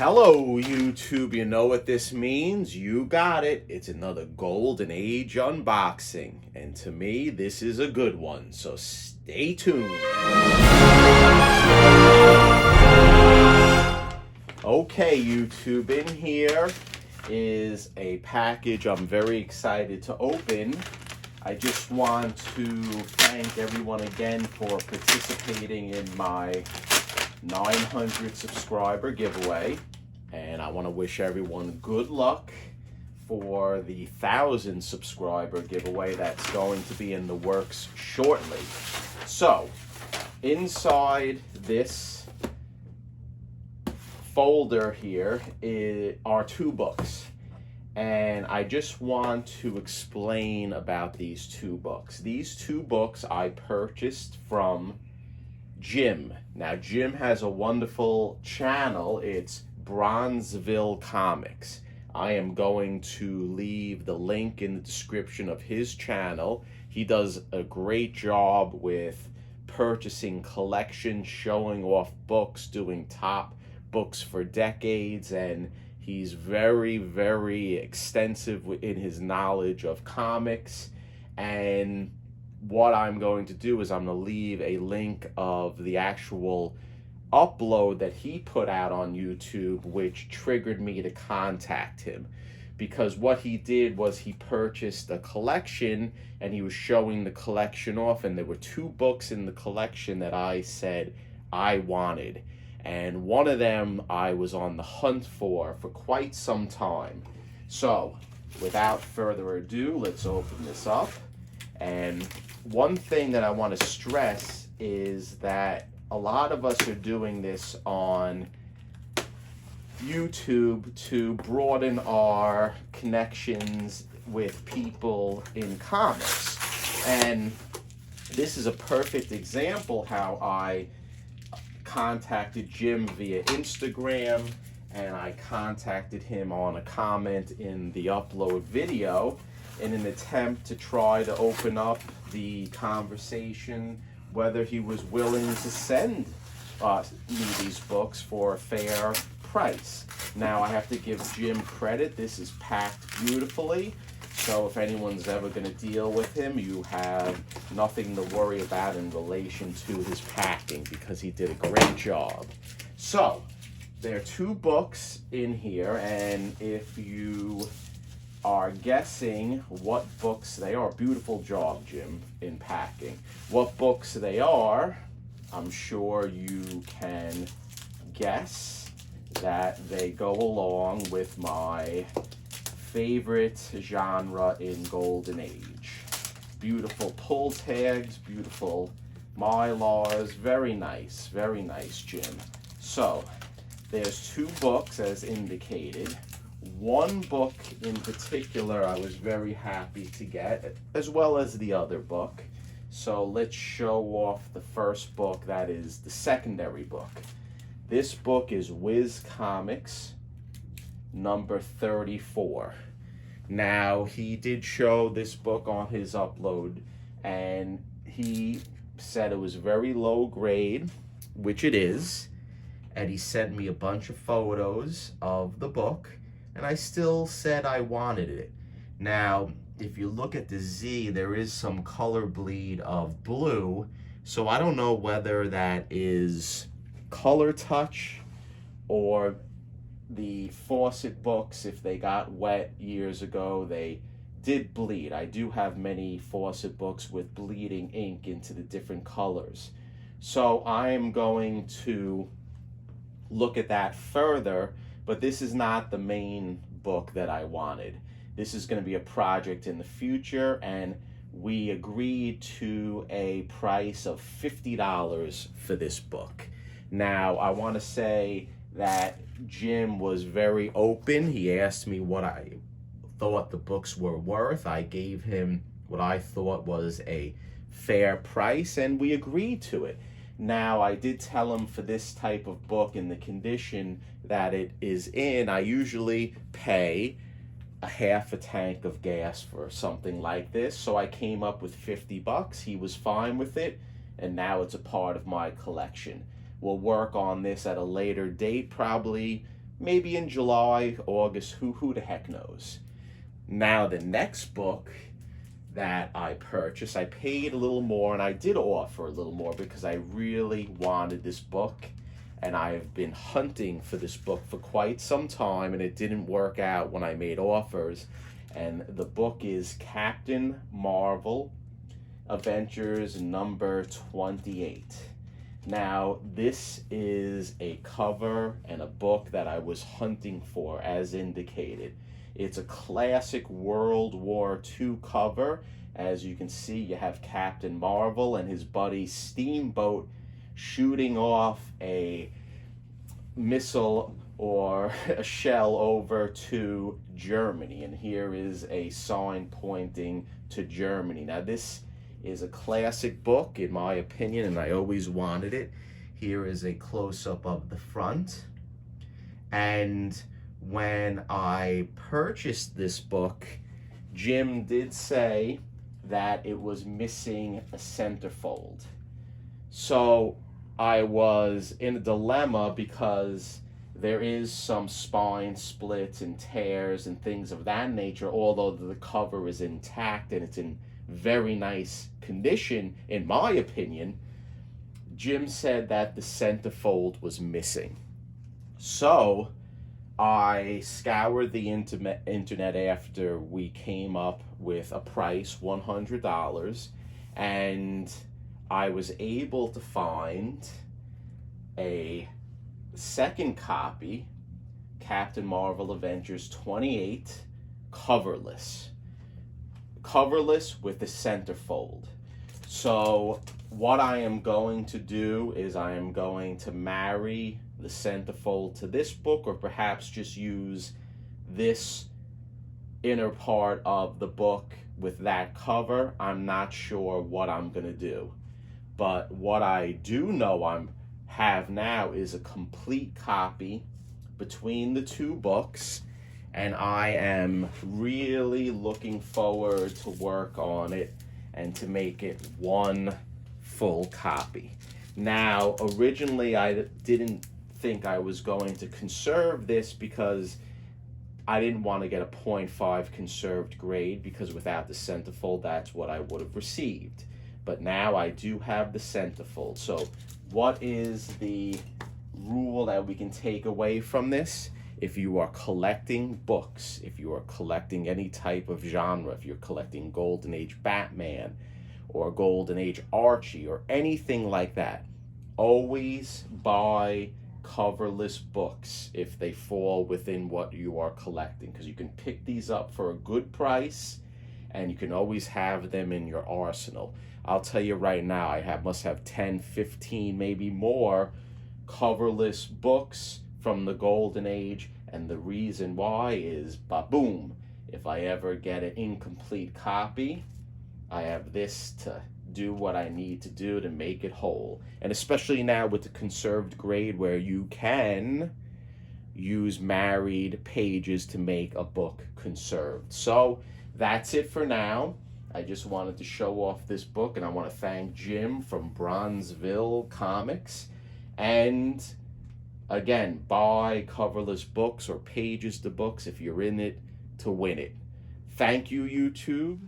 Hello, YouTube. You know what this means? You got it. It's another Golden Age unboxing. And to me, this is a good one. So stay tuned. Okay, YouTube, in here is a package I'm very excited to open. I just want to thank everyone again for participating in my 900 subscriber giveaway, and I want to wish everyone good luck for the 1,000 subscriber giveaway that's going to be in the works shortly. So inside this folder here are two books, and I just want to explain about these two books. These two books I purchased from Jim. Now, Jim has a wonderful channel. It's Bronzeville Comics. I am going to leave the link in the description of his channel. He does a great job with purchasing collections, showing off books, doing top books for decades, and he's very, very extensive in his knowledge of comics. And what I'm going to do is I'm going to leave a link of the actual upload that he put out on YouTube, which triggered me to contact him. Because what he did was he purchased a collection and he was showing the collection off, and there were two books in the collection that I said I wanted. And one of them I was on the hunt for quite some time. So without further ado, let's open this up. And one thing that I want to stress is that a lot of us are doing this on YouTube to broaden our connections with people in comics. And this is a perfect example how I contacted Jim via Instagram, and I contacted him on a comment in the upload video in an attempt to try to open up the conversation whether he was willing to send me these books for a fair price. Now, I have to give Jim credit. This is packed beautifully, so if anyone's ever going to deal with him, you have nothing to worry about in relation to his packing, because he did a great job. So there are two books in here, and if you are guessing what books they are, beautiful job, Jim, in packing, what books they are, I'm sure you can guess that they go along with my favorite genre in Golden Age. Beautiful pull tags, beautiful mylars, very nice, Jim. So there's two books as indicated. One book in particular I was very happy to get, as well as the other book. So let's show off the first book, that is the secondary book. This book is Whiz Comics, number 34. Now, he did show this book on his upload, and he said it was very low grade, which it is, and he sent me a bunch of photos of the book, and I still said I wanted it. Now, if you look at the Z, there is some color bleed of blue, so I don't know whether that is color touch or the Fawcett books, if they got wet years ago, they did bleed. I do have many Fawcett books with bleeding ink into the different colors. So I am going to look at that further, but this is not the main book that I wanted. This is going to be a project in the future, and we agreed to a price of $50 for this book. Now, I want to say that Jim was very open. He asked me what I thought the books were worth. I gave him what I thought was a fair price, and we agreed to it. Now, I did tell him for this type of book in the condition that it is in, I usually pay a half a tank of gas for something like this. So I came up with $50. He was fine with it, and now it's a part of my collection. We'll work on this at a later date, probably maybe in July, August, who the heck knows. Now the next book that I purchased, I paid a little more, and I did offer a little more because I really wanted this book, and I've been hunting for this book for quite some time, and it didn't work out when I made offers. And the book is Captain Marvel Avengers number 28. Now, this is a cover and a book that I was hunting for, as indicated. It's a classic World War II cover. As you can see, you have Captain Marvel and his buddy Steamboat shooting off a missile or a shell over to Germany. And here is a sign pointing to Germany. Now, this is a classic book, in my opinion, and I always wanted it. Here is a close-up of the front. And when I purchased this book, Jim did say that it was missing a centerfold. So I was in a dilemma because there is some spine splits and tears and things of that nature, although the cover is intact and it's in very nice condition, in my opinion. Jim said that the centerfold was missing. So I scoured the internet after we came up with a price, $100, and I was able to find a second copy, Captain Marvel Avengers 28, coverless with the centerfold. So what I am going to do is I am going to marry the centerfold to this book, or perhaps just use this inner part of the book with that cover. I'm not sure what I'm going to do. But what I do know I have now is a complete copy between the two books, and I am really looking forward to work on it and to make it one full copy. Now, originally I didn't think I was going to conserve this because I didn't want to get a 0.5 conserved grade, because without the centerfold, that's what I would have received. But now I do have the centerfold. So what is the rule that we can take away from this? If you are collecting books, if you are collecting any type of genre, if you're collecting Golden Age Batman or Golden Age Archie or anything like that, always buy coverless books if they fall within what you are collecting, because you can pick these up for a good price and you can always have them in your arsenal. I'll tell you right now, I must have 10, 15, maybe more coverless books from the Golden Age, and the reason why is, ba-boom, if I ever get an incomplete copy, I have this to do what I need to do to make it whole. And especially now with the conserved grade, where you can use married pages to make a book conserved. So that's it for now. I just wanted to show off this book, and I want to thank Jim from Bronzeville Comics. And again, buy coverless books or pages to books if you're in it to win it. Thank you, YouTube.